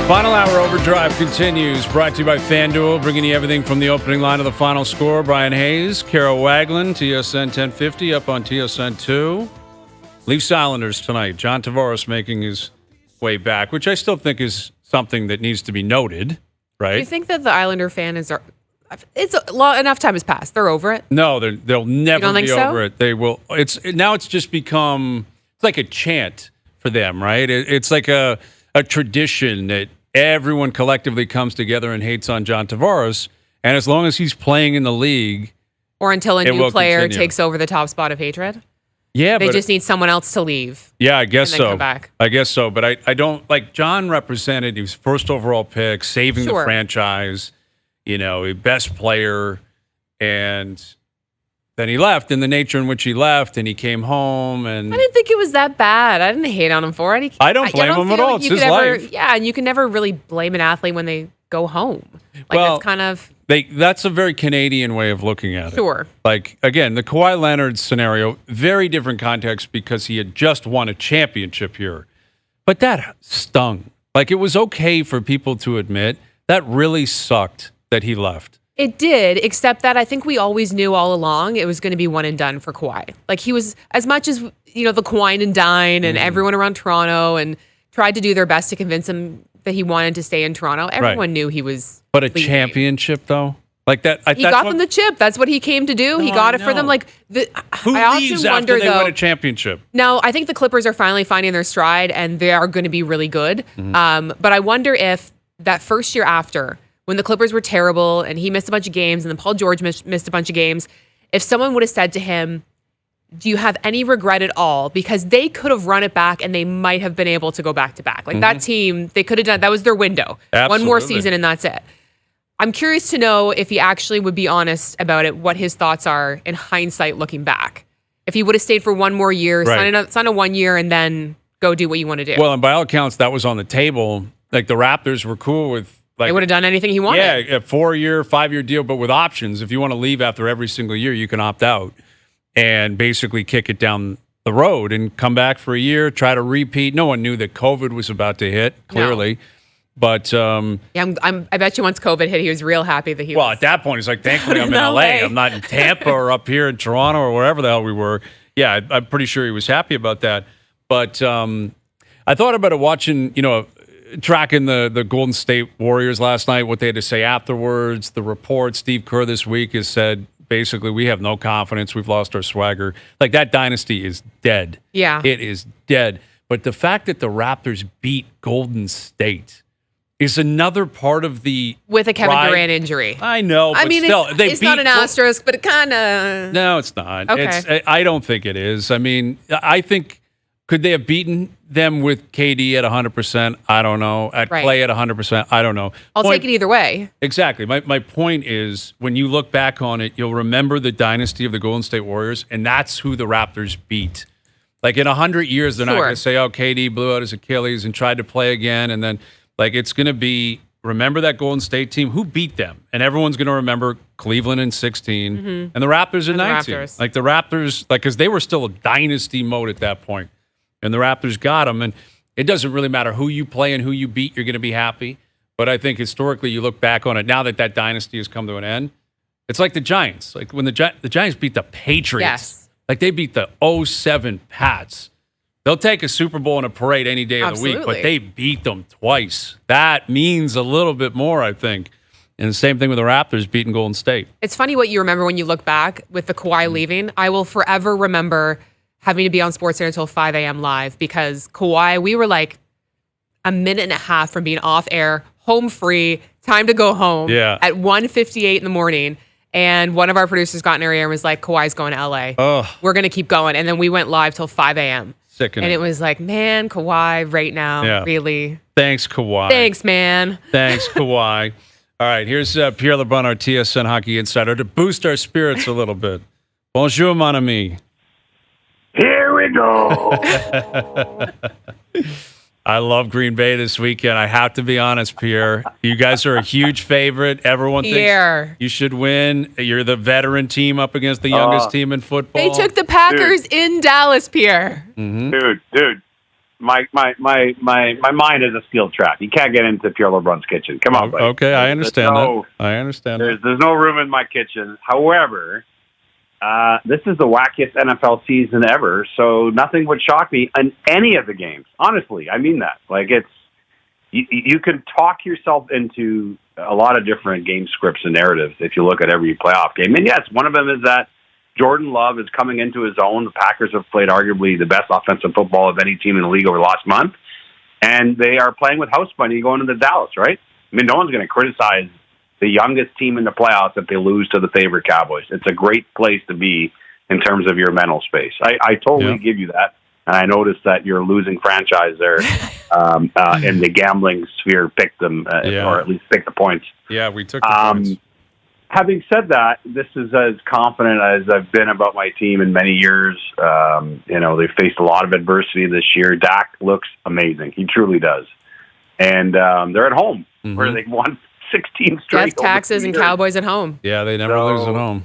Final hour overdrive continues. Brought to you by FanDuel, bringing you everything from the opening line to the final score. Brian Hayes, Carol Wagland, TSN 1050 up on TSN 2. Leafs Islanders tonight. John Tavares making his way back, which I still think is something that needs to be noted, right? Do you think that the Islander fan is... enough time has passed. They're over it? No, they'll never be over it. They will. It's just become... It's like a chant for them, right? It's like a tradition that everyone collectively comes together and hates on John Tavares. And as long as he's playing in the league... Or until a new player takes over the top spot of hatred? Yeah, they just need someone else to leave. Yeah, I guess and then so. Come back. I guess so. But I don't... Like, John represented... He was first overall pick, saving the franchise, best player. And... Then he left in the nature in which he left, and he came home. And I didn't think it was that bad. I didn't hate on him for it. I don't blame him at all. It's his life. Yeah, and you can never really blame an athlete when they go home. It's kind of... That's a very Canadian way of looking at it. Sure. Like, again, the Kawhi Leonard scenario, very different context because he had just won a championship here. But that stung. Like, it was okay for people to admit that really sucked that he left. It did, except that I think we always knew all along it was going to be one and done for Kawhi. Like, he was, as much as, the Kawhi and dine and everyone around Toronto and tried to do their best to convince him that he wanted to stay in Toronto, everyone knew he was But a championship, though? Like that? He got them the chip. That's what he came to do. He got it for them. Who leaves after they win a championship? Now, I think the Clippers are finally finding their stride, and they are going to be really good. But I wonder if that first year after... when the Clippers were terrible and he missed a bunch of games and then Paul George missed a bunch of games, if someone would have said to him, do you have any regret at all? Because they could have run it back and they might have been able to go back to back. Like that team, they could have done, that was their window. Absolutely. One more season and that's it. I'm curious to know if he actually would be honest about it, what his thoughts are in hindsight looking back. If he would have stayed for one more year, sign a 1 year and then go do what you want to do. Well, and by all accounts, that was on the table. Like the Raptors were cool with... They would have done anything he wanted. Yeah, a 4-year, 5-year deal, but with options. If you want to leave after every single year, you can opt out and basically kick it down the road and come back for a year, try to repeat. No one knew that COVID was about to hit, clearly. No. But I bet you once COVID hit, he was real happy that he was. Well, at that point, he's like, thankfully I'm in LA. I'm not in Tampa or up here in Toronto or wherever the hell we were. Yeah, I'm pretty sure he was happy about that. But I thought about it watching, tracking the Golden State Warriors last night, what they had to say afterwards, the report. Steve Kerr this week has said, basically, we have no confidence. We've lost our swagger. Like, that dynasty is dead. Yeah. It is dead. But the fact that the Raptors beat Golden State is another part of the... With a Kevin Durant injury. I know, but still. It's not an asterisk, but it kind of... No, it's not. Okay. I don't think it is. I mean, I think... Could they have beaten them with KD at 100%? I don't know. At Clay at 100%? I don't know. I'll take it either way. Exactly. My point is, when you look back on it, you'll remember the dynasty of the Golden State Warriors, and that's who the Raptors beat. Like, in 100 years, they're not going to say, oh, KD blew out his Achilles and tried to play again. And then, it's going to be, remember that Golden State team? Who beat them? And everyone's going to remember Cleveland in 16 and the Raptors in 19. Raptors. Like, the Raptors, because they were still a dynasty mode at that point. And the Raptors got them. And it doesn't really matter who you play and who you beat, you're going to be happy. But I think historically, you look back on it, now that dynasty has come to an end, it's like the Giants. Like when the Giants beat the Patriots. Yes. Like they beat the 07 Pats. They'll take a Super Bowl and a parade any day of the week, but they beat them twice. That means a little bit more, I think. And the same thing with the Raptors beating Golden State. It's funny what you remember when you look back with the Kawhi leaving. I will forever remember having to be on SportsCenter until 5 a.m. live because Kawhi, we were like a minute and a half from being off air, home free, time to go home at 1:58 in the morning. And one of our producers got in our ear and was like, Kawhi's going to L.A. We're going to keep going. And then we went live till 5 a.m. Sickening. And it was like, man, Kawhi right now, really. Thanks, Kawhi. Thanks, man. Thanks, Kawhi. All right, here's Pierre LeBrun, our TSN Hockey Insider, to boost our spirits a little bit. Bonjour, mon ami. Here we go. I love Green Bay this weekend. I have to be honest, Pierre. You guys are a huge favorite. Everyone thinks you should win. You're the veteran team up against the youngest team in football. They took the Packers in Dallas, Pierre. Mm-hmm. Dude. my mind is a steel trap. You can't get into Pierre LeBrun's kitchen. Come on, buddy. Okay, I understand that. I understand that. There's no room in my kitchen. However, this is the wackiest NFL season ever, so nothing would shock me in any of the games. Honestly, I mean that. Like, it's you can talk yourself into a lot of different game scripts and narratives if you look at every playoff game. And yes, one of them is that Jordan Love is coming into his own. The Packers have played arguably the best offensive football of any team in the league over the last month, and they are playing with house money going into Dallas, right? I mean, no one's going to criticize the youngest team in the playoffs if they lose to the favorite Cowboys. It's a great place to be in terms of your mental space. I totally give you that. And I noticed that your losing franchise there in the gambling sphere picked them, or at least picked the points. Yeah, we took the points. Having said that, this is as confident as I've been about my team in many years. They've faced a lot of adversity this year. Dak looks amazing. He truly does. And they're at home, where they've won 16 straight. Death taxes and Cowboys at home. Yeah, they never lose at home.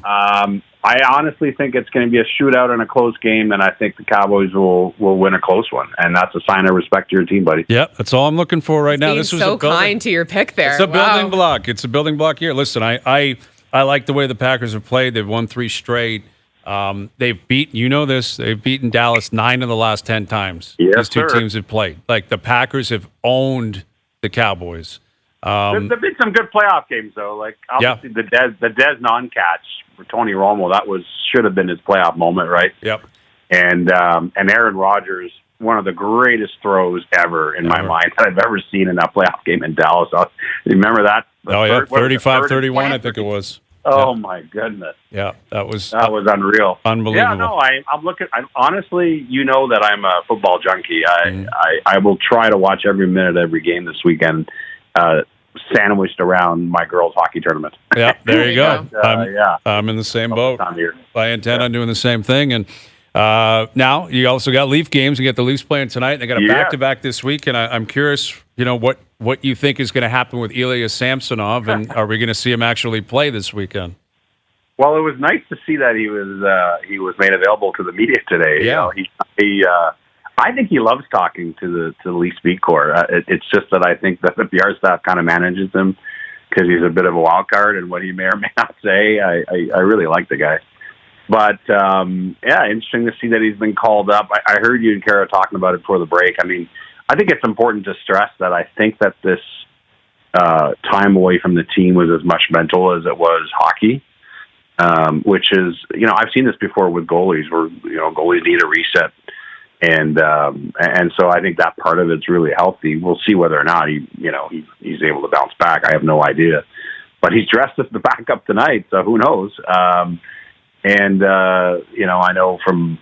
I honestly think it's going to be a shootout and a close game, and I think the Cowboys will win a close one, and that's a sign of respect to your team, buddy. Yeah, that's all I'm looking for right now. This was so kind to your pick there. It's a building block. It's a building block here. Listen, I like the way the Packers have played. They've won 3 straight. They've beaten Dallas 9 of the last 10 times. Yes, these two teams have played. Like, the Packers have owned the Cowboys. There's been some good playoff games, though. Like, obviously, the Dez non-catch for Tony Romo, should have been his playoff moment, right? Yep. And Aaron Rodgers, one of the greatest throws ever in my mind that I've ever seen in that playoff game in Dallas. Remember that? 35-31, I think it was. Oh, my goodness. Yeah, that was unreal. Unbelievable. Yeah, no, I'm looking. Honestly, you know that I'm a football junkie. I will try to watch every minute of every game this weekend, sandwiched around my girls' hockey tournament. Yeah, there you go. I'm in the same boat. I intend on doing the same thing. And now you also got Leaf games. You got the Leafs playing tonight. They got a back-to-back this week. And I'm curious, what you think is going to happen with Ilya Samsonov, and are we going to see him actually play this weekend? Well, it was nice to see that he was made available to the media today. Yeah. I think he loves talking to the Leafs beat corps. It's just that I think that the PR staff kind of manages him because he's a bit of a wild card, and what he may or may not say. I really like the guy. But, interesting to see that he's been called up. I heard you and Kara talking about it before the break. I mean, I think it's important to stress that I think that this time away from the team was as much mental as it was hockey, which is, I've seen this before with goalies where, goalies need a reset. And so I think that part of it's really healthy. We'll see whether or not he's able to bounce back. I have no idea, but he's dressed as the backup tonight, so who knows? I know from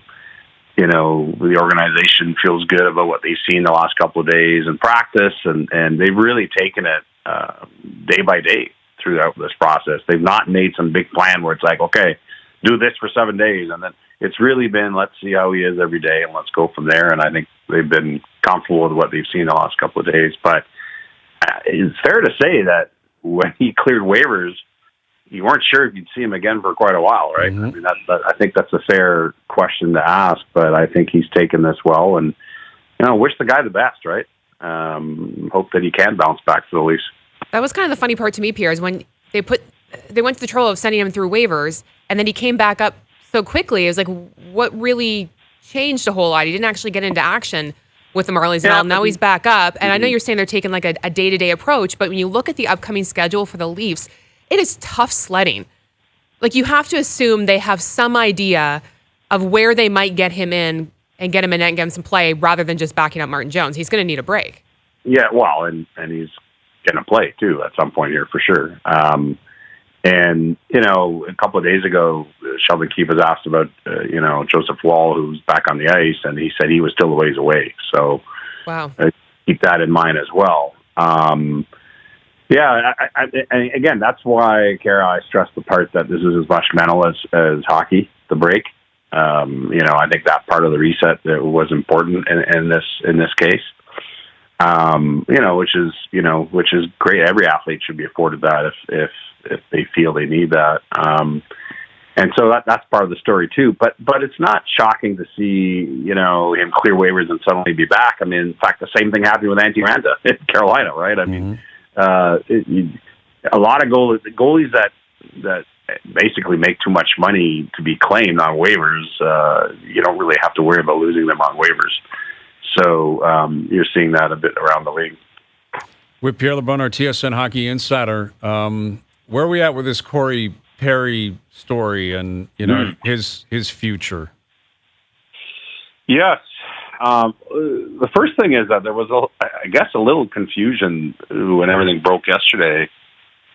the organization feels good about what they've seen the last couple of days in practice, and they've really taken it day by day throughout this process. They've not made some big plan where it's like, okay, do this for 7 days, and then it's really been, let's see how he is every day, and let's go from there. And I think they've been comfortable with what they've seen the last couple of days. But it's fair to say that when he cleared waivers, you weren't sure if you'd see him again for quite a while, right? Mm-hmm. I mean, I think that's a fair question to ask, but I think he's taken this well, and wish the guy the best, right? Hope that he can bounce back for the Leafs. That was kind of the funny part to me, Pierre, is when they went to the trouble of sending him through waivers, and then he came back up so quickly. It was like, what really changed a whole lot? He didn't actually get into action with the Marlies and all. Now he's back up, and I know you're saying they're taking like a day-to-day approach, but when you look at the upcoming schedule for the Leafs, it is tough sledding. Like, you have to assume they have some idea of where they might get him in and get him in and get him some play rather than just backing up Martin Jones. He's going to need a break. Yeah, well, and he's going to play, too, at some point here for sure. A couple of days ago, Sheldon Keefe was asked about, Joseph Wall, who's back on the ice, and he said he was still a ways away. So wow. Keep that in mind as well. And again, that's why, Kara, I stress the part that this is as much mental as hockey, the break. I think that part of the reset that was important in this case. Which is great. Every athlete should be afforded that if they feel they need that. And so that's part of the story too. But it's not shocking to see, him clear waivers and suddenly be back. I mean, in fact, the same thing happened with Antti Ranta in Carolina, right? I mean, a lot of goalies that basically make too much money to be claimed on waivers, you don't really have to worry about losing them on waivers. So you're seeing that a bit around the league. With Pierre LeBrun, our TSN Hockey Insider, where are we at with this Cory Perry story and his future? Yes. The first thing is that there was, a little confusion when everything broke yesterday.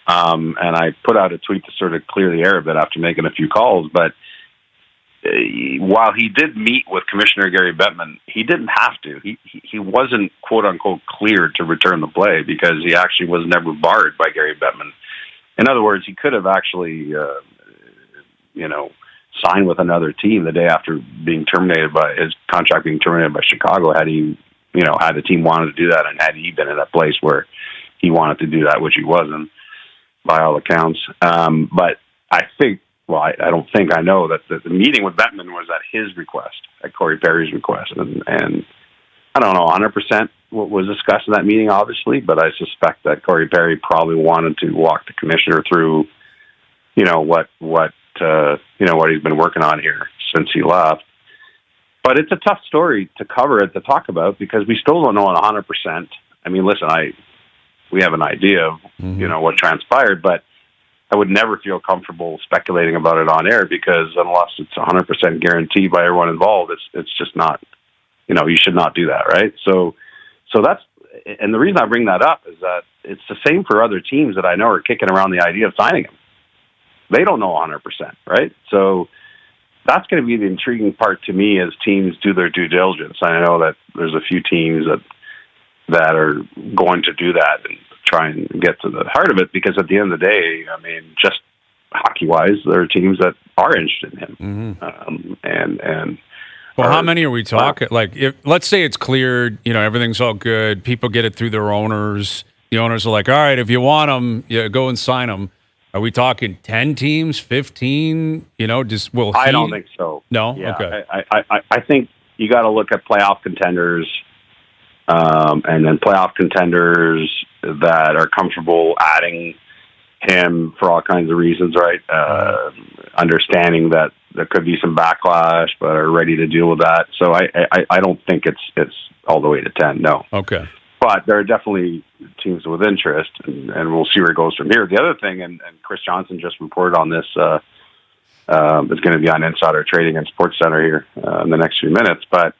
And I put out a tweet to sort of clear the air a bit after making a few calls. But while he did meet with Commissioner Gary Bettman, he didn't have to. He wasn't, quote unquote, cleared to return the play because he actually was never barred by Gary Bettman. In other words, he could have actually, signed with another team the day after being terminated by his contract being terminated by Chicago. Had he, had the team wanted to do that, and had he been in a place where he wanted to do that, which he wasn't, by all accounts. But I think, I don't think, I know that the meeting with Bettman was at his request, at Cory Perry's request, and I don't know 100% what was discussed in that meeting, obviously, but I suspect that Cory Perry probably wanted to walk the commissioner through, what he's been working on here since he left. But it's a tough story to cover and to talk about because we still don't know 100%. I mean, listen, we have an idea of, what transpired, but I would never feel comfortable speculating about it on air because unless it's 100% guaranteed by everyone involved, it's just not, you should not do that, right? So that's, and the reason I bring that up is that it's the same for other teams that I know are kicking around the idea of signing him. They don't know 100%, right? So that's going to be the intriguing part to me as teams do their due diligence. I know that there's a few teams that are going to do that and try and get to the heart of it because at the end of the day, I mean, just hockey-wise, there are teams that are interested in him. Well, how many are we talking? Like, let's say it's cleared, everything's all good. People get it through their owners. The owners are like, all right, if you want them, go and sign them. Are we talking 10 teams, 15? I don't think so. No? Yeah, Okay. I think you got to look at playoff contenders and then playoff contenders that are comfortable adding him for all kinds of reasons, right? Understanding that there could be some backlash, but are ready to deal with that. So I don't think it's all the way to 10, no. Okay. But there are definitely teams with interest, and we'll see where it goes from here. The other thing, and Chris Johnson just reported on this, is going to be on Insider Trading and Sports Center here in the next few minutes. But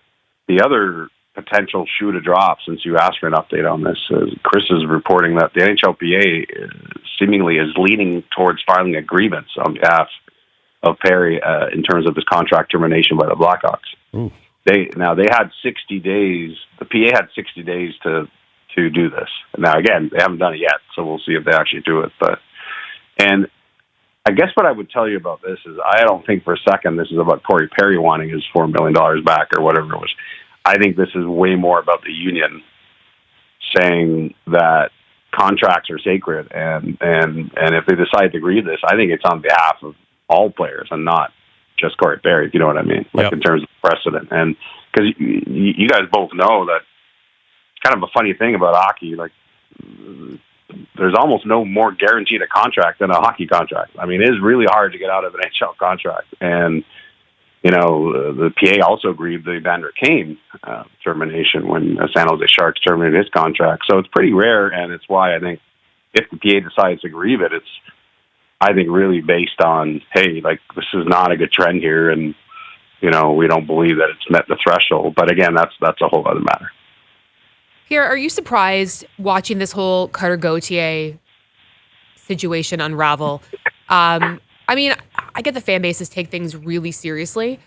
the other potential shoe to drop, since you asked for an update on this, Chris is reporting that the NHLPA seemingly is leaning towards filing a grievance on behalf of Perry in terms of his contract termination by the Blackhawks. Ooh. They had 60 days. The PA had 60 days to do this. Now, again, they haven't done it yet, so we'll see if they actually do it. And I guess what I would tell you about this is I don't think for a second this is about Cory Perry wanting his $4 million back or whatever it was. I think this is way more about the union saying that contracts are sacred, and if they decide to agree to this, I think it's on behalf of all players and not just Cory Perry, if you know what I mean, in terms of precedent. And because you guys both know that it's kind of a funny thing about hockey, like there's almost no more guaranteed a contract than a hockey contract. I mean, it is really hard to get out of an NHL contract. And, the PA also agreed the Evander Kane termination when San Jose Sharks terminated his contract. So it's pretty rare, and it's why I think if the PA decides to grieve it, it's, I think, really based on, hey, like, this is not a good trend here, and, we don't believe that it's met the threshold. But again, that's a whole other matter. Pierre, are you surprised watching this whole Carter Gauthier situation unravel? I mean, I get the fan bases take things really seriously,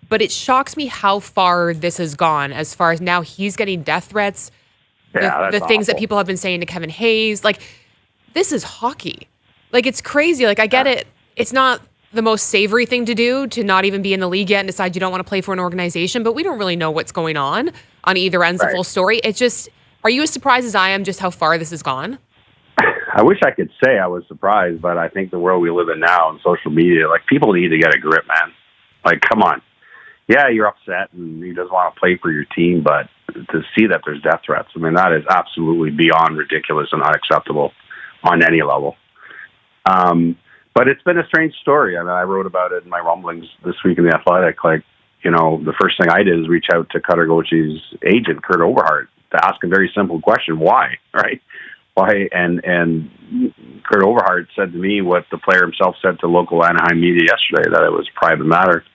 but it shocks me how far this has gone as far as now he's getting death threats, the things that people have been saying to Kevin Hayes. Like, this is hockey. Like, it's crazy. Like, I get it. It's not the most savory thing to do to not even be in the league yet and decide you don't want to play for an organization, but we don't really know what's going on either end's the full story. It's just, are you as surprised as I am just how far this has gone? I wish I could say I was surprised, but I think the world we live in now and social media, like, people need to get a grip, man. Like, come on. Yeah, you're upset and he doesn't want to play for your team, but to see that there's death threats, I mean, that is absolutely beyond ridiculous and unacceptable on any level. But it's been a strange story. I mean, I wrote about it in my rumblings this week in The Athletic. Like, the first thing I did is reach out to Cutter Gautier's agent, Kurt Overhart, to ask a very simple question: why? Right? Why? And Kurt Overhart said to me what the player himself said to local Anaheim media yesterday, that it was a private matter.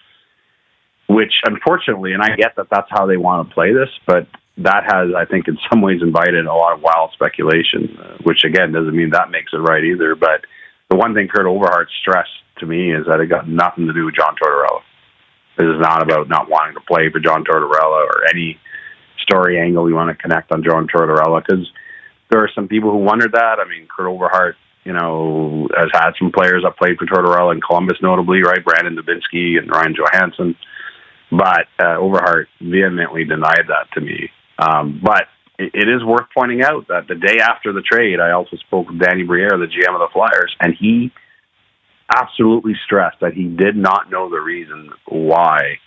Which, unfortunately, and I get that that's how they want to play this, but that has, I think, in some ways invited a lot of wild speculation, which, again, doesn't mean that makes it right either. But the one thing Kurt Overhart stressed to me is that it got nothing to do with John Tortorella. This is not about not wanting to play for John Tortorella or any story angle you want to connect on John Tortorella, because there are some people who wondered that. I mean, Kurt Overhart, has had some players that played for Tortorella in Columbus, notably, right? Brandon Dubinsky and Ryan Johansson. But Overhart vehemently denied that to me. But it is worth pointing out that the day after the trade, I also spoke with Danny Briere, the GM of the Flyers, and he absolutely stressed that he did not know the reason why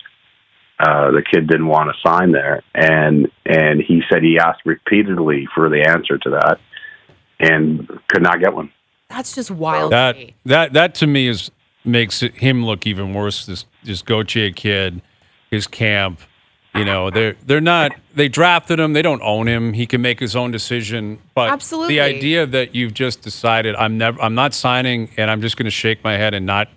the kid didn't want to sign there. And he said he asked repeatedly for the answer to that and could not get one. That's just wild. That to me makes him look even worse. This Gauthier kid, his camp, they're not. They drafted him. They don't own him. He can make his own decision. But absolutely, the idea that you've just decided I'm not signing, and I'm just going to shake my head and not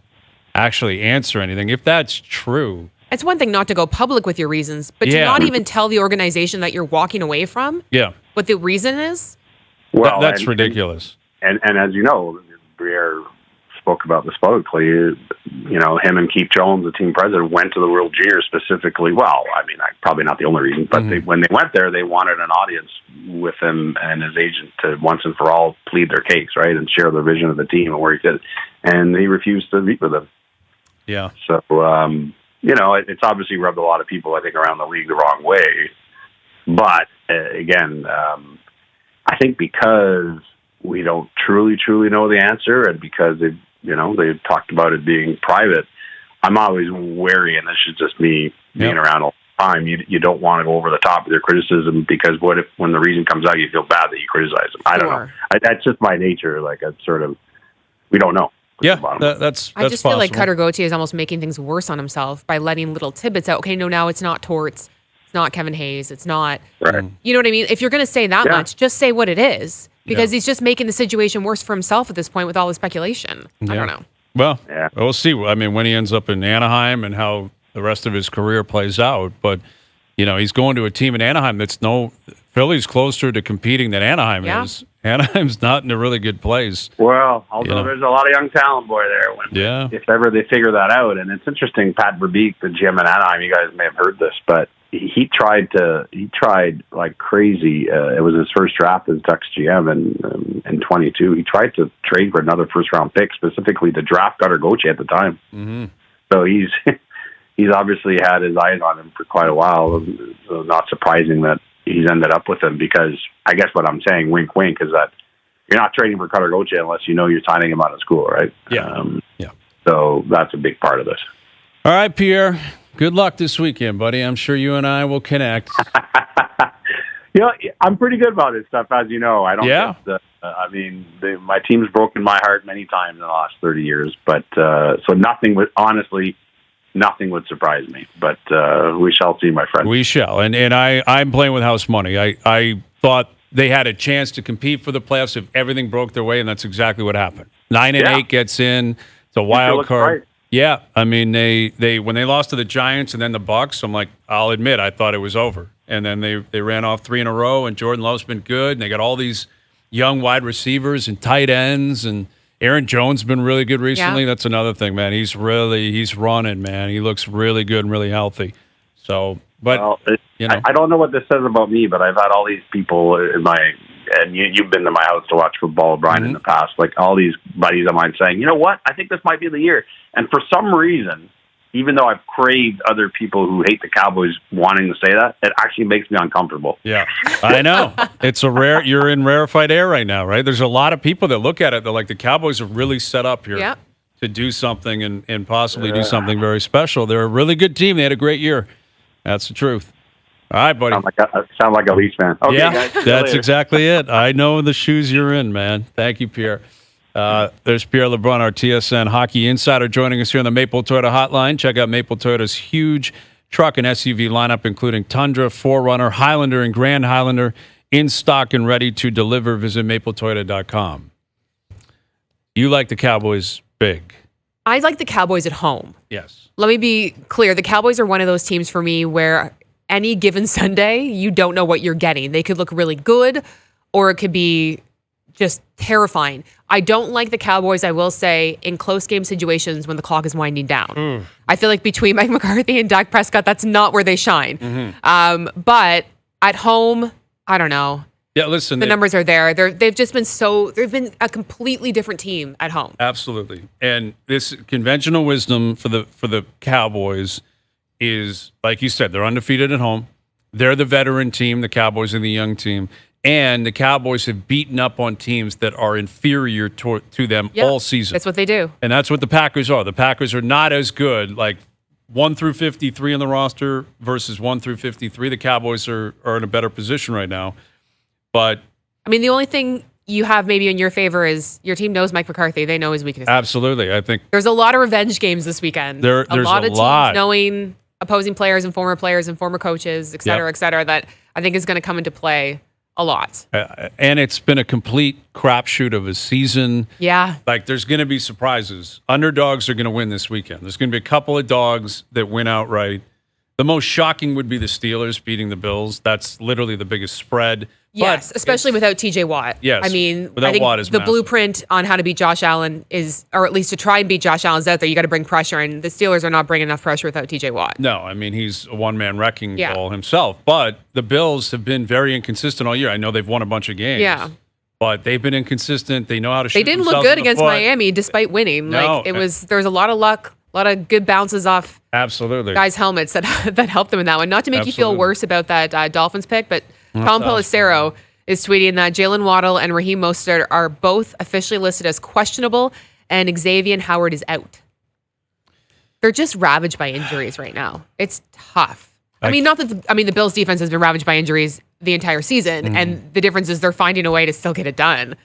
actually answer anything. If that's true, it's one thing not to go public with your reasons, but to not even tell the organization that you're walking away from. Yeah, what the reason is. Well, that's ridiculous. And as you know, Briere spoke about this publicly. Him and Keith Jones, the team president, went to the World Juniors specifically. Well, I mean, probably not the only reason, but when they went there, they wanted an audience with him and his agent to once and for all plead their case, right, and share the vision of the team and where he did. And he refused to meet with them. Yeah. So, it's obviously rubbed a lot of people, I think, around the league the wrong way. But again, I think because we don't truly know the answer, and because they've talked about it being private, I'm always wary, and this is just me being around all the time. You don't want to go over the top with your criticism, because what if, when the reason comes out, you feel bad that you criticize them? I don't know. That's just my nature. Like, we don't know. Yeah, that's I just feel like Cutter Gauthier is almost making things worse on himself by letting little tidbits out. Okay, no, now it's not Torts. It's not Kevin Hayes. It's not. Right. You know what I mean? If you're going to say that much, just say what it is. Because he's just making the situation worse for himself at this point with all the speculation. I don't know. Well, we'll see. I mean, when he ends up in Anaheim and how the rest of his career plays out. But, he's going to a team in Anaheim that's Philly's closer to competing than Anaheim is. Anaheim's not in a really good place. Well, although there's a lot of young talent, boy, there. If ever they figure that out. And it's interesting, Pat Verbeek, the GM in Anaheim, you guys may have heard this, but he tried like crazy. It was his first draft as Ducks GM in 22. He tried to trade for another first-round pick, specifically to draft Cutter Gauthier at the time. Mm-hmm. So he's obviously had his eyes on him for quite a while. So not surprising that he's ended up with him, because I guess what I'm saying, wink, wink, is that you're not trading for Cutter Gauthier unless you're signing him out of school, right? Yeah. So that's a big part of this. All right, Pierre. Good luck this weekend, buddy. I'm sure you and I will connect. I'm pretty good about this stuff, as you know. I don't. Yeah. My team's broken my heart many times in the last 30 years, but so nothing would surprise me. But we shall see, my friend. We shall. And I'm playing with house money. I thought they had a chance to compete for the playoffs if everything broke their way, and that's exactly what happened. 9-8 gets in. It's a wild card. Right. Yeah, I mean, they when they lost to the Giants and then the Bucks, I'm like, I'll admit, I thought it was over. And then they ran off 3 in a row, and Jordan Love's been good, and they got all these young wide receivers and tight ends, and Aaron Jones been really good recently. Yeah. That's another thing, man. He's running, man. He looks really good and really healthy. So, but I don't know what this says about me, but I've had all these people and you've been to my house to watch football, Bryan, in the past, like all these buddies of mine saying, you know what, I think this might be the year. And for some reason, even though I've craved other people who hate the Cowboys wanting to say that, it actually makes me uncomfortable. Yeah, I know. You're in rarefied air right now, right? There's a lot of people that look at it. They're like, the Cowboys are really set up here to do something and possibly do something very special. They're a really good team. They had a great year. That's the truth. All right, buddy. Sound like a Leafs fan. Okay, yeah, guys, that's exactly it. I know the shoes you're in, man. Thank you, Pierre. There's Pierre LeBrun, our TSN hockey insider, joining us here on the Maple Toyota Hotline. Check out Maple Toyota's huge truck and SUV lineup, including Tundra, 4Runner, Highlander, and Grand Highlander, in stock and ready to deliver. Visit mapletoyota.com. You like the Cowboys big. I like the Cowboys at home. Yes. Let me be clear. The Cowboys are one of those teams for me where any given Sunday, you don't know what you're getting. They could look really good, or it could be just terrifying. I don't like the Cowboys, I will say, in close game situations when the clock is winding down. I feel like between Mike McCarthy and Dak Prescott, that's not where they shine. But at home, I don't know. Yeah, listen. The numbers are there. They've been a completely different team at home. Absolutely. And this conventional wisdom for the Cowboys is, like you said, they're undefeated at home. They're the veteran team. The Cowboys are the young team. And the Cowboys have beaten up on teams that are inferior to them all season. That's what they do. And that's what the Packers are. The Packers are not as good, like 1 through 53 on the roster versus 1 through 53. The Cowboys are in a better position right now. But I mean, the only thing you have maybe in your favor is your team knows Mike McCarthy. They know his weaknesses. Absolutely. I think there's a lot of revenge games this weekend. There's a lot of teams knowing opposing players and former coaches, et cetera, that I think is going to come into play a lot. And it's been a complete crapshoot of a season. Yeah. Like, there's going to be surprises. Underdogs are going to win this weekend. There's going to be a couple of dogs that win outright. The most shocking would be the Steelers beating the Bills. That's literally the biggest spread. Yes, especially without TJ Watt. Yes. I mean, without I think Watt is the massive. blueprint on how to beat Josh Allen is, or at least to try and beat Josh Allen's out there, you got to bring pressure, and the Steelers are not bringing enough pressure without TJ Watt. No, I mean, he's a one-man wrecking ball himself. But the Bills have been very inconsistent all year. I know they've won a bunch of games. Yeah. But they've been inconsistent. They know how to shoot. They didn't look good against Miami despite winning. No. There was a lot of luck, a lot of good bounces off guys' helmets that helped them in that one. Not to make you feel worse about that Dolphins pick, but Tom Pelissero is tweeting that Jalen Waddle and Raheem Mostert are both officially listed as questionable, and Xavier Howard is out. They're just ravaged by injuries right now. It's tough. The Bills' defense has been ravaged by injuries the entire season, and the difference is they're finding a way to still get it done.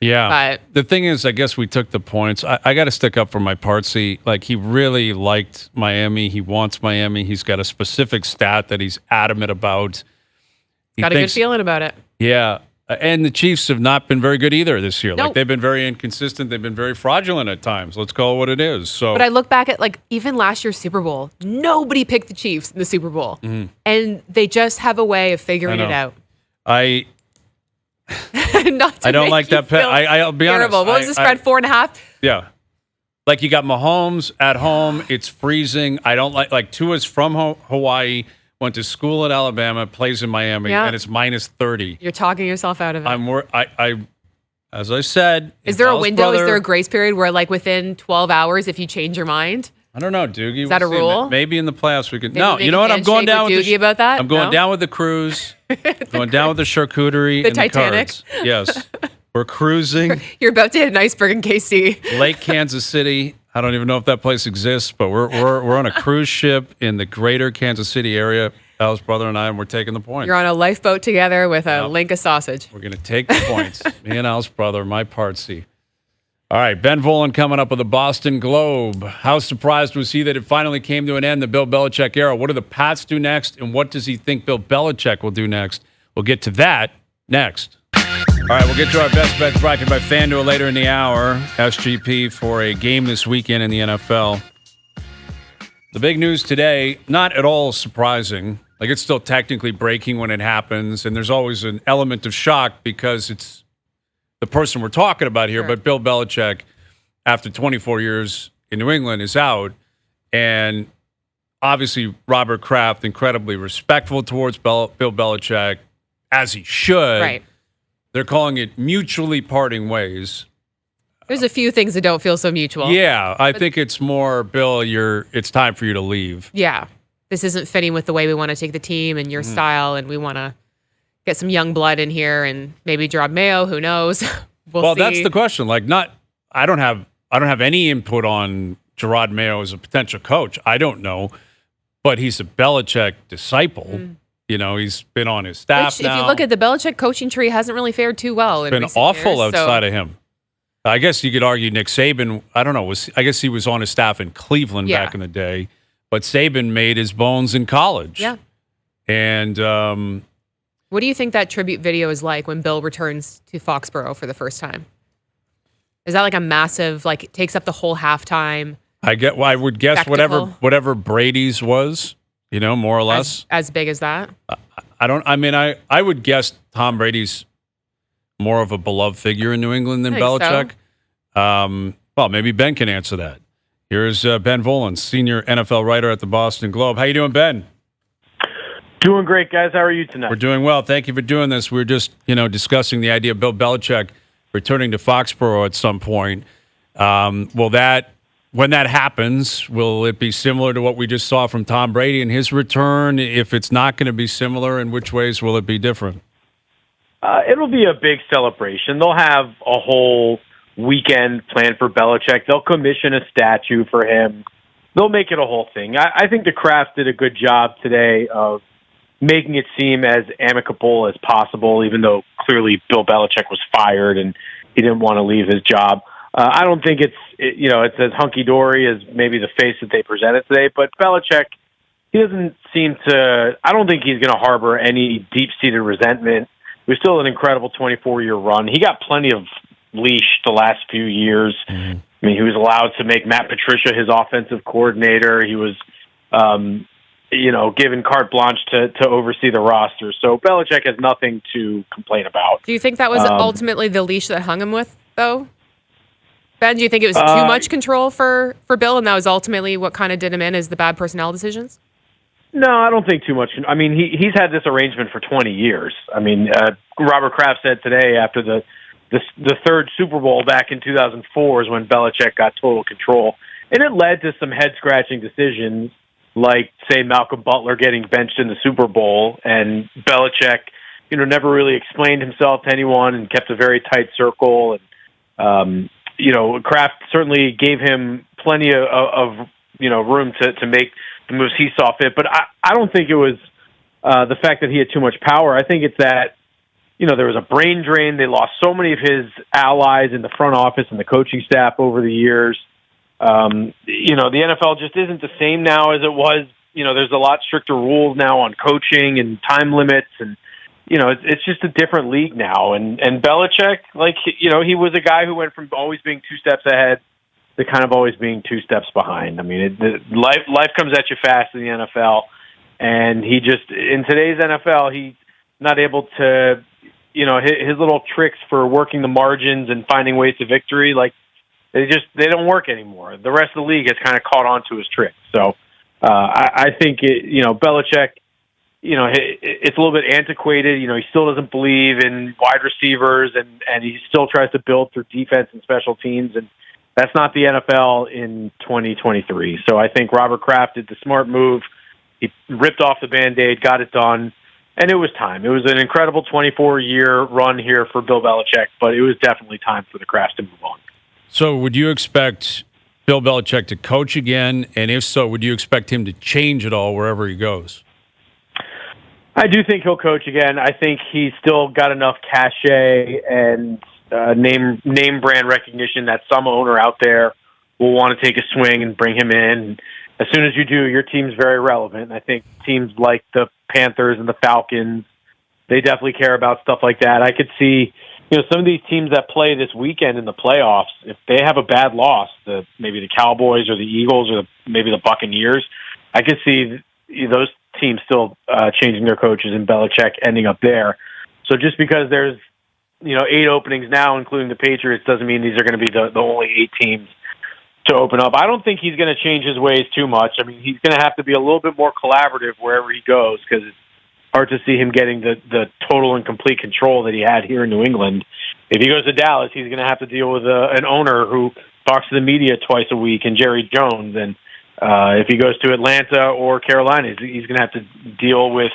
Yeah. But the thing is, I guess we took the points. I got to stick up for my Partsy. Like, he really liked Miami. He wants Miami. He's got a specific stat that he's adamant about. Got a good feeling about it. Yeah. And the Chiefs have not been very good either this year. Nope. Like, they've been very inconsistent. They've been very fraudulent at times. Let's call it what it is. So, but I look back at, like, even last year's Super Bowl, nobody picked the Chiefs in the Super Bowl. And they just have a way of figuring it out. I don't like that. I'll be honest. What was the spread? 4.5? Yeah. Like, you got Mahomes at home. It's freezing. I don't like Tua's from Hawaii. Went to school at Alabama, plays in Miami, and it's minus 30. You're talking yourself out of it. As I said, is there a window? Is there a grace period where, like, within 12 hours, if you change your mind? I don't know, Doogie. Is that a rule? Maybe in the playoffs we could. Maybe no, you know what? I'm going down with Doogie about that. I'm going down with the cruise. Going down with the charcuterie. The and Titanic. The cards. Yes, we're cruising. You're about to hit an iceberg in KC. Lake Kansas City. I don't even know if that place exists, but we're on a cruise ship in the greater Kansas City area. Al's brother and I, and we're taking the points. You're on a lifeboat together with a link of sausage. We're going to take the points. Me and Al's brother, my Partsy. All right, Ben Volin coming up with the Boston Globe. How surprised was he that it finally came to an end, the Bill Belichick era? What do the Pats do next, and what does he think Bill Belichick will do next? We'll get to that next. All right, we'll get to our best bets brought to you by FanDuel later in the hour. SGP for a game this weekend in the NFL. The big news today, not at all surprising. Like, it's still technically breaking when it happens, and there's always an element of shock because it's the person we're talking about here. But Bill Belichick, after 24 years in New England, is out. And obviously, Robert Kraft, incredibly respectful towards Bill Belichick, as he should. Right. They're calling it mutually parting ways. There's a few things that don't feel so mutual. Yeah, I think it's more, Bill, it's time for you to leave. Yeah. This isn't fitting with the way we want to take the team and your style, and we want to get some young blood in here and maybe Gerard Mayo, who knows? We'll see. That's the question. I don't have any input on Gerard Mayo as a potential coach. I don't know, but he's a Belichick disciple. He's been on his staff now. If you look at the Belichick coaching tree, hasn't really fared too well. It's been awful outside of him. I guess you could argue Nick Saban, I don't know, I guess he was on his staff in Cleveland back in the day, but Saban made his bones in college. Yeah. And what do you think that tribute video is like when Bill returns to Foxborough for the first time? Is that like a massive, it takes up the whole halftime? I would guess spectacle? whatever Brady's was, more or less. As big as that? I would guess Tom Brady's more of a beloved figure in New England than Belichick. So. Well, maybe Ben can answer that. Here's Ben Volin, senior NFL writer at the Boston Globe. How you doing, Ben? Doing great, guys. How are you tonight? We're doing well. Thank you for doing this. We were just, discussing the idea of Bill Belichick returning to Foxborough at some point. When that happens, will it be similar to what we just saw from Tom Brady in his return? If it's not going to be similar, in which ways will it be different? It'll be a big celebration. They'll have a whole weekend planned for Belichick. They'll commission a statue for him. They'll make it a whole thing. I think the Kraft did a good job today of making it seem as amicable as possible, even though clearly Bill Belichick was fired and he didn't want to leave his job. I don't think it's as hunky-dory as maybe the face that they presented today, but Belichick, he doesn't seem to, I don't think he's going to harbor any deep-seated resentment. It was still an incredible 24-year run. He got plenty of leash the last few years. Mm-hmm. I mean, he was allowed to make Matt Patricia his offensive coordinator. He was, given carte blanche to oversee the roster. So Belichick has nothing to complain about. Do you think that was ultimately the leash that hung him with, though? Ben, do you think it was too much control for Bill, and that was ultimately what kind of did him in, is the bad personnel decisions? No, I don't think too much. I mean, he's had this arrangement for 20 years. I mean, Robert Kraft said today after the third Super Bowl back in 2004 is when Belichick got total control. And it led to some head-scratching decisions like, say, Malcolm Butler getting benched in the Super Bowl, and Belichick, never really explained himself to anyone and kept a very tight circle. And, Kraft certainly gave him plenty of room to make the moves he saw fit. But I don't think it was the fact that he had too much power. I think it's that, there was a brain drain. They lost so many of his allies in the front office and the coaching staff over the years. The NFL just isn't the same now as it was. There's a lot stricter rules now on coaching and time limits, and it's just a different league now. And Belichick, he was a guy who went from always being 2 steps ahead to kind of always being 2 steps behind. I mean, life comes at you fast in the NFL, and he just, in today's NFL, he's not able to, his little tricks for working the margins and finding ways to victory, they don't work anymore. The rest of the league has kind of caught on to his tricks. So I think Belichick, it's a little bit antiquated. He still doesn't believe in wide receivers, and he still tries to build through defense and special teams, and that's not the NFL in 2023. So I think Robert Kraft did the smart move. He ripped off the Band-Aid, got it done, and it was time. It was an incredible 24-year run here for Bill Belichick, but it was definitely time for the Krafts to move on. So would you expect Bill Belichick to coach again? And if so, would you expect him to change at all wherever he goes? I do think he'll coach again. I think he's still got enough cachet and name brand recognition that some owner out there will want to take a swing and bring him in. As soon as you do, your team's very relevant. I think teams like the Panthers and the Falcons, they definitely care about stuff like that. I could see, some of these teams that play this weekend in the playoffs, if they have a bad loss, maybe the Cowboys or the Eagles or maybe the Buccaneers, I could see those teams still changing their coaches and Belichick ending up there. So just because there's 8 openings now, including the Patriots, doesn't mean these are going to be the only 8 teams to open up. I don't think he's going to change his ways too much. I mean, he's going to have to be a little bit more collaborative wherever he goes, because it's hard to see him getting the total and complete control that he had here in New England. If he goes to Dallas, he's going to have to deal with an owner who talks to the media twice a week, and Jerry Jones. And if he goes to Atlanta or Carolina, he's going to have to deal with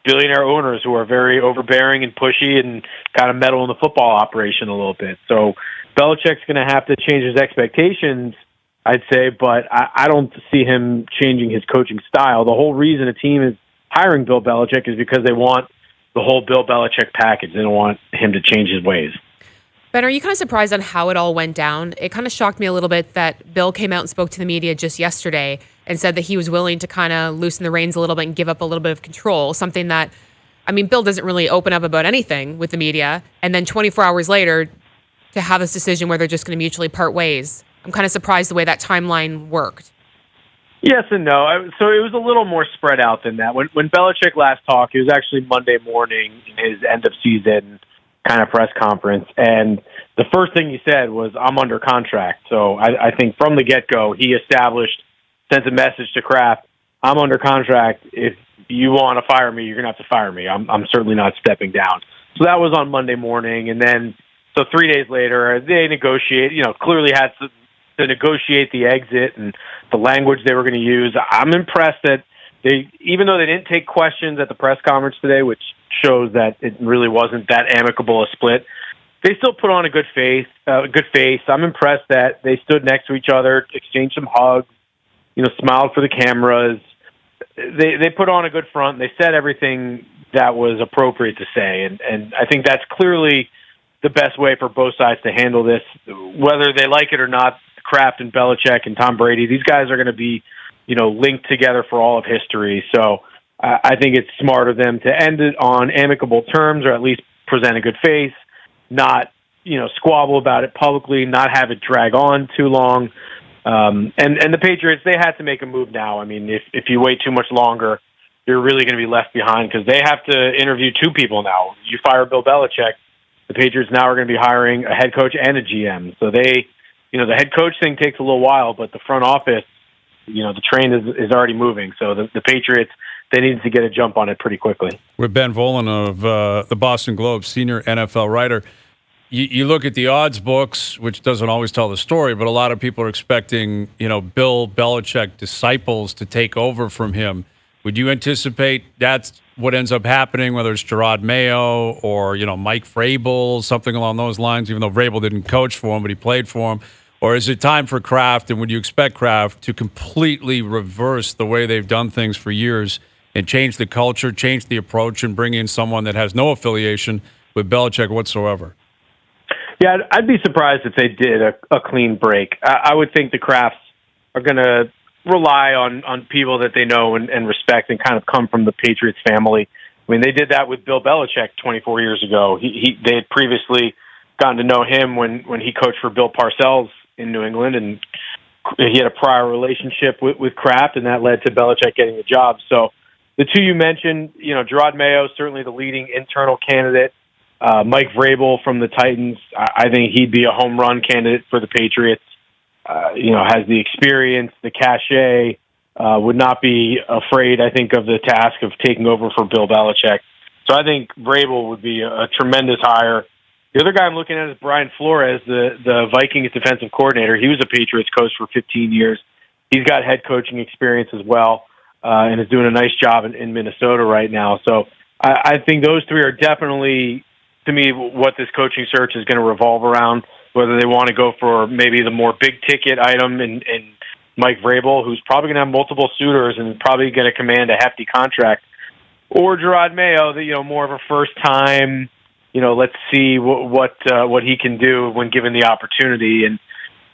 billionaire owners who are very overbearing and pushy and kind of meddle in the football operation a little bit. So Belichick's going to have to change his expectations, I'd say, but I don't see him changing his coaching style. The whole reason a team is hiring Bill Belichick is because they want the whole Bill Belichick package. They don't want him to change his ways. Ben, are you kind of surprised on how it all went down? It kind of shocked me a little bit that Bill came out and spoke to the media just yesterday and said that he was willing to kind of loosen the reins a little bit and give up a little bit of control, something that, I mean, Bill doesn't really open up about anything with the media. And then 24 hours later, to have this decision where they're just going to mutually part ways. I'm kind of surprised the way that timeline worked. Yes and no. So it was a little more spread out than that. When Belichick last talked, it was actually Monday morning in his end-of-season kind of press conference, and the first thing he said was, "I'm under contract." So I think from the get-go, he sent a message to Kraft, "I'm under contract. If you want to fire me, you're going to have to fire me. I'm certainly not stepping down." So that was on Monday morning, and then so 3 days later, they negotiate. Clearly had to negotiate the exit and the language they were going to use. I'm impressed that even though they didn't take questions at the press conference today, which shows that it really wasn't that amicable a split, they still put on a good face. I'm impressed that they stood next to each other, exchanged some hugs, smiled for the cameras. They put on a good front. They said everything that was appropriate to say, and I think that's clearly the best way for both sides to handle this, whether they like it or not. Kraft and Belichick and Tom Brady, these guys are going to be, linked together for all of history. So I think it's smart of them to end it on amicable terms, or at least present a good face, not, squabble about it publicly, not have it drag on too long. And the Patriots, they had to make a move now. I mean, if you wait too much longer, you're really going to be left behind because they have to interview two people now. You fire Bill Belichick, the Patriots now are going to be hiring a head coach and a GM. So the head coach thing takes a little while, but the front office, the train is already moving. So the Patriots, they needed to get a jump on it pretty quickly. With Ben Volin of the Boston Globe, senior NFL writer. You look at the odds books, which doesn't always tell the story, but a lot of people are expecting, Bill Belichick disciples to take over from him. Would you anticipate that's what ends up happening, whether it's Gerard Mayo or, Mike Vrabel, something along those lines, even though Vrabel didn't coach for him, but he played for him? Or is it time for Kraft, and would you expect Kraft to completely reverse the way they've done things for years and change the culture, change the approach, and bring in someone that has no affiliation with Belichick whatsoever? Yeah, I'd be surprised if they did a clean break. I would think the Krafts are going to rely on people that they know and respect and kind of come from the Patriots family. I mean, they did that with Bill Belichick 24 years ago. They had previously gotten to know him when he coached for Bill Parcells in New England, and he had a prior relationship with Kraft, and that led to Belichick getting the job. So the two you mentioned, Gerard Mayo, certainly the leading internal candidate. Mike Vrabel from the Titans, I think he'd be a home run candidate for the Patriots. Has the experience, the cachet, would not be afraid, I think, of the task of taking over for Bill Belichick. So I think Vrabel would be a tremendous hire. The other guy I'm looking at is Brian Flores, the Vikings defensive coordinator. He was a Patriots coach for 15 years. He's got head coaching experience as well, and is doing a nice job in Minnesota right now. So I think those three are definitely, to me, what this coaching search is going to revolve around, whether they want to go for maybe the more big-ticket item in Mike Vrabel, who's probably going to have multiple suitors and probably going to command a hefty contract, or Gerard Mayo, more of a first-time, let's see what he can do when given the opportunity. And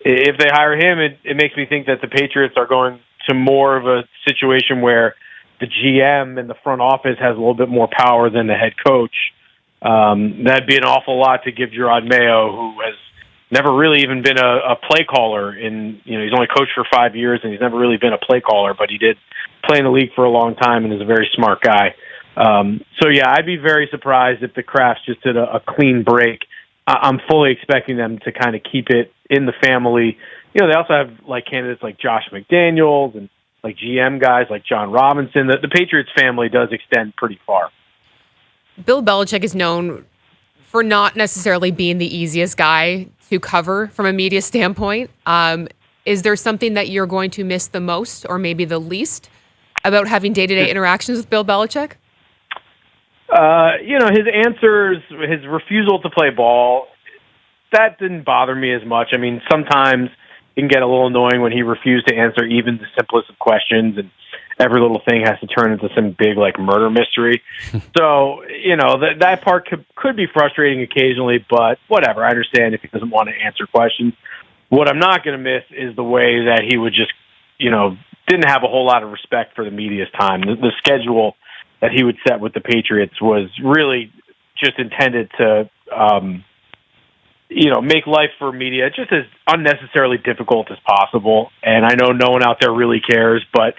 if they hire him, it makes me think that the Patriots are going to more of a situation where the GM and the front office has a little bit more power than the head coach. That'd be an awful lot to give Gerard Mayo, who has never really even been a play caller. He's only coached for 5 years, and he's never really been a play caller, but he did play in the league for a long time and is a very smart guy. So yeah, I'd be very surprised if the Krafts just did a clean break. I'm fully expecting them to kind of keep it in the family. They also have candidates like Josh McDaniels and GM guys like John Robinson. The Patriots family does extend pretty far. Bill Belichick is known for not necessarily being the easiest guy to cover from a media standpoint. Is there something that you're going to miss the most or maybe the least about having day-to-day interactions with Bill Belichick? His answers, his refusal to play ball, that didn't bother me as much. I mean, sometimes it can get a little annoying when he refused to answer even the simplest of questions, and every little thing has to turn into some big, murder mystery. So, that part could be frustrating occasionally, but whatever. I understand if he doesn't want to answer questions. What I'm not going to miss is the way that he would just, didn't have a whole lot of respect for the media's time. The schedule that he would set with the Patriots was really just intended to, make life for media just as unnecessarily difficult as possible. And I know no one out there really cares, but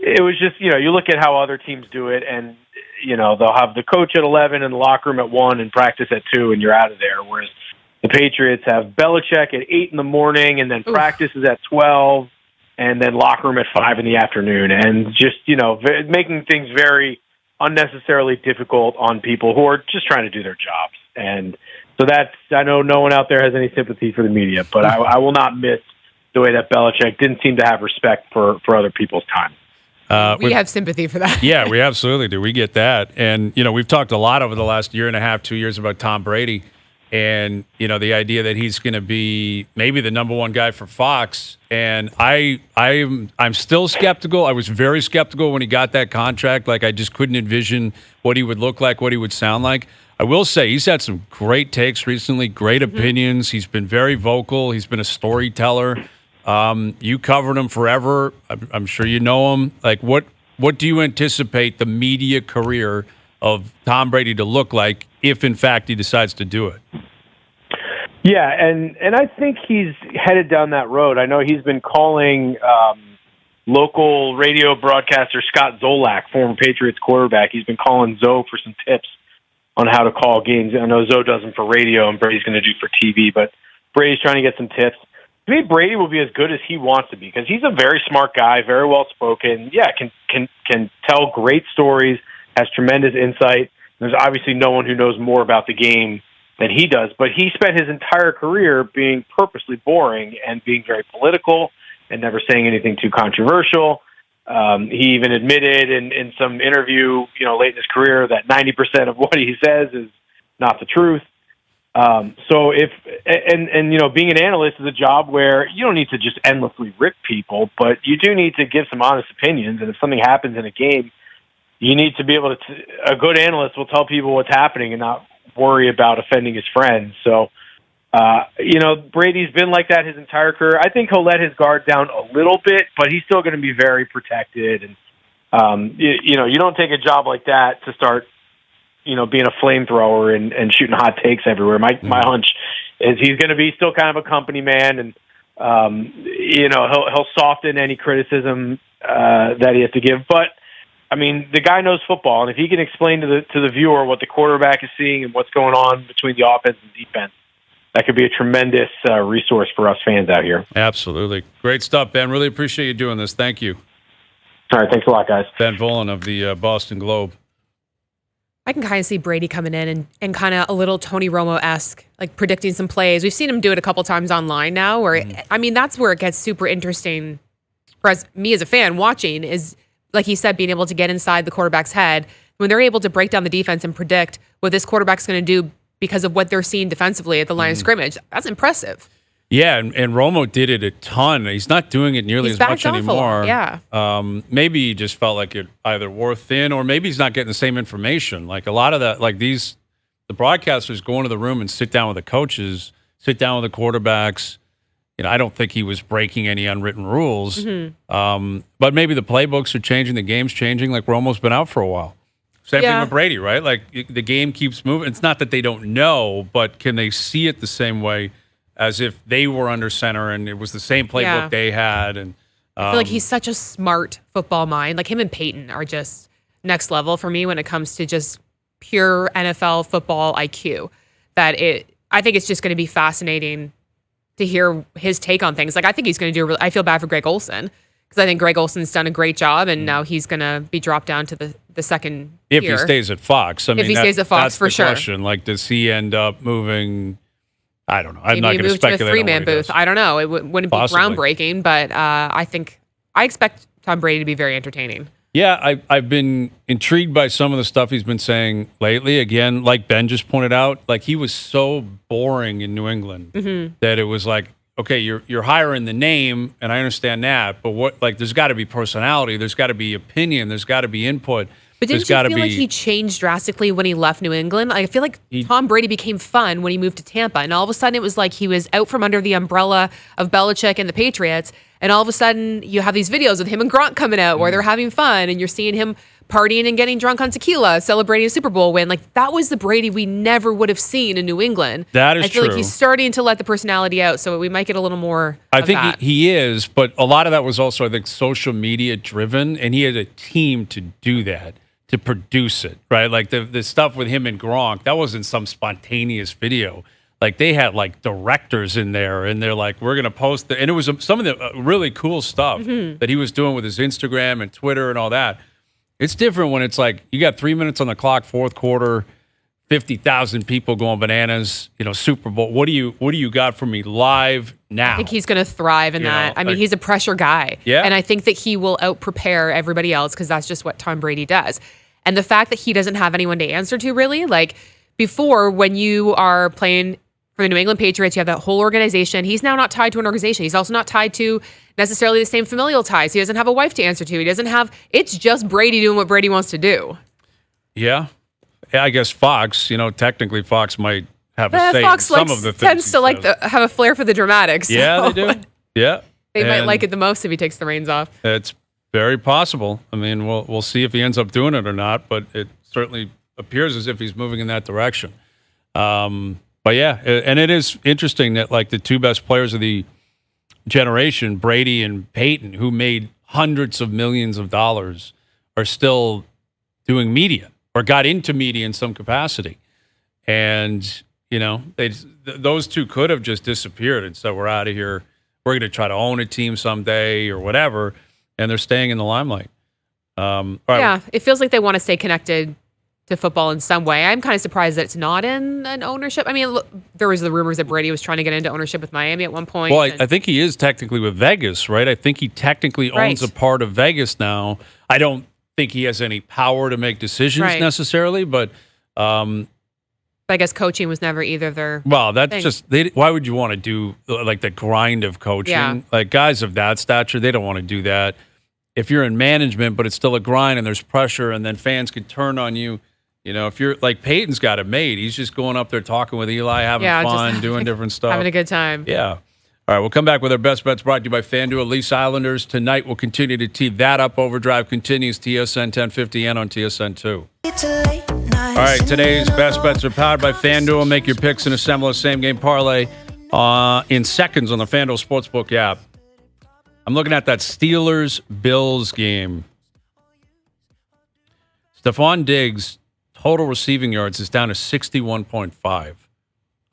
it was just, you look at how other teams do it, and, they'll have the coach at 11 and the locker room at 1 and practice at 2, and you're out of there. Whereas the Patriots have Belichick at 8 in the morning, and then practice is at 12, and then locker room at 5 in the afternoon. And just, making things very unnecessarily difficult on people who are just trying to do their jobs. And so I know no one out there has any sympathy for the media, but I will not miss the way that Belichick didn't seem to have respect for other people's time. We have sympathy for that. Yeah, we absolutely do. We get that. And, we've talked a lot over the last year and a half, 2 years about Tom Brady and, the idea that he's going to be maybe the number one guy for Fox. And I'm still skeptical. I was very skeptical when he got that contract. I just couldn't envision what he would look like, what he would sound like. I will say he's had some great takes recently, great opinions. He's been very vocal. He's been a storyteller. You covered him forever. I'm sure you know him. What do you anticipate the media career of Tom Brady to look like if, in fact, he decides to do it? Yeah, and I think he's headed down that road. I know he's been calling local radio broadcaster Scott Zolak, former Patriots quarterback. He's been calling Zoe for some tips on how to call games. I know Zoe does them for radio, and Brady's going to do for TV, but Brady's trying to get some tips. To me, Brady will be as good as he wants to be because he's a very smart guy, very well spoken. Yeah, can tell great stories, has tremendous insight. There's obviously no one who knows more about the game than he does, but he spent his entire career being purposely boring and being very political and never saying anything too controversial. He even admitted in some interview, late in his career, that 90% of what he says is not the truth. So being an analyst is a job where you don't need to just endlessly rip people, but you do need to give some honest opinions. And if something happens in a game, you need to be able to, a good analyst will tell people what's happening and not worry about offending his friends. So, Brady's been like that his entire career. I think he'll let his guard down a little bit, but he's still going to be very protected. And, you don't take a job like that to start, being a flamethrower and shooting hot takes everywhere. My hunch is he's going to be still kind of a company man, and he'll soften any criticism that he has to give. But I mean, the guy knows football, and if he can explain to the viewer what the quarterback is seeing and what's going on between the offense and defense, that could be a tremendous resource for us fans out here. Absolutely, great stuff, Ben. Really appreciate you doing this. Thank you. All right, thanks a lot, guys. Ben Volin of the Boston Globe. I can kind of see Brady coming in and kind of a little Tony Romo-esque, predicting some plays. We've seen him do it a couple times online now, where, that's where it gets super interesting for me as a fan watching is, like he said, being able to get inside the quarterback's head when they're able to break down the defense and predict what this quarterback's going to do because of what they're seeing defensively at the line of scrimmage. That's impressive. Yeah, and Romo did it a ton. He's not doing it nearly as much anymore. Yeah. Maybe he just felt like it either wore thin or maybe he's not getting the same information. A lot of that, the broadcasters go into the room and sit down with the coaches, sit down with the quarterbacks. I don't think he was breaking any unwritten rules. But maybe the playbooks are changing, the game's changing, Romo's been out for a while. Same thing with Brady, right? The game keeps moving. It's not that they don't know, but can they see it the same way as if they were under center and it was the same playbook they had? And I feel like he's such a smart football mind. Him and Peyton are just next level for me when it comes to just pure NFL football IQ. I think it's just going to be fascinating to hear his take on things. I think he's going to do. I feel bad for Greg Olsen because I think Greg Olsen's done a great job, and now he's going to be dropped down to the second If tier. he stays at Fox. I mean, he stays at Fox, that's for the sure. question. Like, does he end up moving? I don't know. I'm Maybe not he going to moved to a speculate. three-man booth. I don't know. It wouldn't be Possibly. groundbreaking, but I expect Tom Brady to be very entertaining. Yeah, I've been intrigued by some of the stuff he's been saying lately. Again, like Ben just pointed out, like he was so boring in New England that it was like, okay, you're hiring the name, and I understand that, but what? Like, there's got to be personality, there's got to be opinion, there's got to be input. But didn't you feel like he changed drastically when he left New England? I feel like Tom Brady became fun when he moved to Tampa, and all of a sudden it was like he was out from under the umbrella of Belichick and the Patriots, and all of a sudden you have these videos of him and Gronk coming out where they're having fun, and you're seeing him partying and getting drunk on tequila, celebrating a Super Bowl win. Like, that was the Brady we never would have seen in New England. That is I feel true. like he's starting to let the personality out, so we might get a little more I of think that. he is, but a lot of that was also, I think, social media driven, and he had a team to do that, to produce it, right? Like the stuff with him and Gronk, that wasn't some spontaneous video. Like, they had like directors in there, and they're like, we're going to post and it was some of the really cool stuff that he was doing with his Instagram and Twitter and all that. It's different when it's like you got 3 minutes on the clock, fourth quarter, 50,000 people going bananas, Super Bowl. What do you got for me live now? I think he's going to thrive in that. I mean, he's a pressure guy. Yeah. And I think that he will out-prepare everybody else because that's just what Tom Brady does. And the fact that he doesn't have anyone to answer to, really, like before, when you are playing for the New England Patriots, you have that whole organization. He's now not tied to an organization. He's also not tied to necessarily the same familial ties. He doesn't have a wife to answer to. He doesn't have, it's just Brady doing what Brady wants to do. Yeah. I guess Fox, technically Fox might have a say Fox in some of the things. tends to have a flair for the dramatics. Yeah, they do. Yeah. They might like it the most if he takes the reins off. It's very possible. I mean, we'll see if he ends up doing it or not, but it certainly appears as if he's moving in that direction. But yeah, and it is interesting that like the two best players of the generation, Brady and Peyton, who made hundreds of millions of dollars, are still doing media or got into media in some capacity. And, those two could have just disappeared and said, we're out of here. We're going to try to own a team someday or whatever. And they're staying in the limelight. All right. Yeah, it feels like they want to stay connected to football in some way. I'm kind of surprised that it's not in an ownership. I mean, look, there was the rumors that Brady was trying to get into ownership with Miami at one point. Well, I think he is technically with Vegas, right? I think he technically owns a part of Vegas now. I don't think he has any power to make decisions necessarily, but I guess coaching was never either their that's just why would you want to do like the grind of coaching? Yeah. Like guys of that stature, they don't want to do that. If you're in management, but it's still a grind and there's pressure and then fans can turn on you. If you're like Peyton's got it made. He's just going up there talking with Eli, having fun, doing different stuff. Having a good time. Yeah. All right, we'll come back with our best bets brought to you by FanDuel. Leafs Islanders tonight. We'll continue to tee that up. OverDrive continues, TSN 1050 and on TSN 2. All right, today's best bets are powered by FanDuel. Make your picks and assemble a same-game parlay in seconds on the FanDuel Sportsbook app. I'm looking at that Steelers-Bills game. Stephon Diggs' total receiving yards is down to 61.5.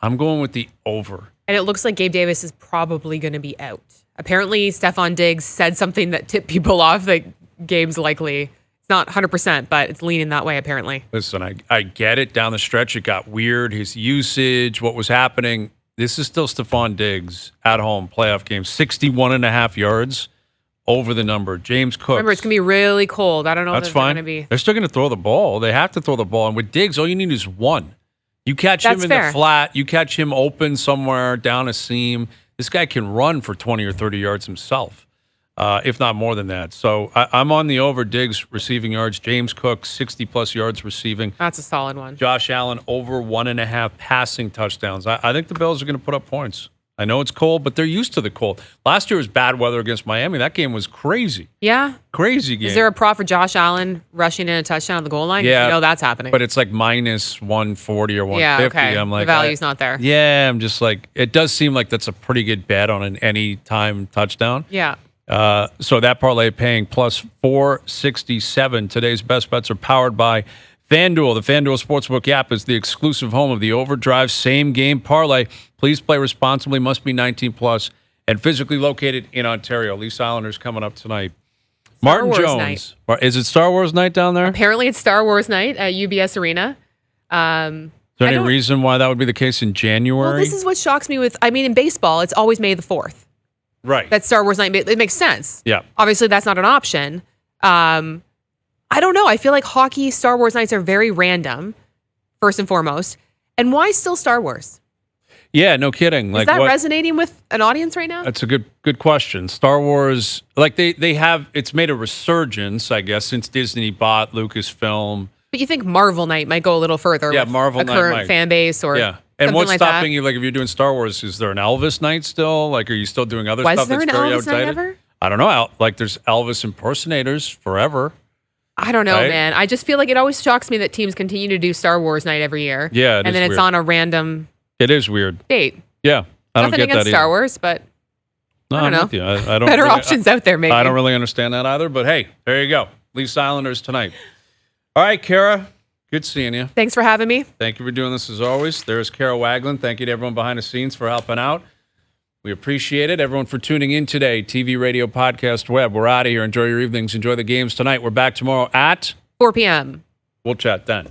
I'm going with the over. And it looks like Gabe Davis is probably going to be out. Apparently, Stephon Diggs said something that tipped people off that Gabe's likely. It's not 100%, but it's leaning that way, apparently. Listen, I get it. Down the stretch, it got weird. His usage, what was happening. This is still Stephon Diggs at home, playoff game. 61.5 yards over the number. James Cook. Remember, it's going to be really cold. I don't know if it's going to be. They're still going to throw the ball. They have to throw the ball. And with Diggs, all you need is one. You catch him in the flat. You catch him open somewhere down a seam. This guy can run for 20 or 30 yards himself, if not more than that. So I'm on the over Diggs receiving yards. James Cook, 60-plus yards receiving. That's a solid one. Josh Allen, over 1.5 passing touchdowns. I think the Bills are going to put up points. I know it's cold, but they're used to the cold. Last year was bad weather against Miami. That game was crazy. Yeah. Crazy game. Is there a prop for Josh Allen rushing in a touchdown at the goal line? Yeah. You know that's happening. But it's like minus 140 or 150. Yeah, okay. I'm like, the value's not there. Yeah, I'm just like, it does seem like that's a pretty good bet on an anytime touchdown. Yeah. So that parlay paying plus 467. Today's best bets are powered by FanDuel. The FanDuel Sportsbook app is the exclusive home of the OverDrive same-game parlay. Please play responsibly, must be 19 plus, and physically located in Ontario. Leafs Islanders coming up tonight. Martin Wars Jones. Is it Star Wars night down there? Apparently, it's Star Wars night at UBS Arena. Is there any reason why that would be the case in January? Well, this is what shocks me in baseball, it's always May the 4th. Right. That's Star Wars night. It makes sense. Yeah. Obviously, that's not an option. I don't know. I feel like hockey Star Wars nights are very random, first and foremost. And why still Star Wars? Yeah, no kidding. Is that resonating with an audience right now? That's a good question. Star Wars, like they have, it's made a resurgence, I guess, since Disney bought Lucasfilm. But you think Marvel Night might go a little further with Marvel a Night current might. fan base or And what's like stopping that? you? Like, if you're doing Star Wars, is there an Elvis night still? Like, are you still doing other stuff Was there that's an very Elvis night outdated? ever? I don't know. Like, there's Elvis impersonators forever. I don't know, Right? man. I just feel like it always shocks me that teams continue to do Star Wars Night every year. Yeah, and then it's on a random It is weird. date. Yeah, I don't Nothing get against that Star either. Wars, but No, I don't I'm know. with you. I don't better really- options out there, maybe. I don't really understand that either. But hey, there you go. Leafs Islanders tonight. All right, Kara. Good seeing you. Thanks for having me. Thank you for doing this as always. There's Kara Wagland. Thank you to everyone behind the scenes for helping out. We appreciate it. Everyone for tuning in today. TV, radio, podcast, web. We're out of here. Enjoy your evenings. Enjoy the games tonight. We're back tomorrow at 4 p.m. We'll chat then.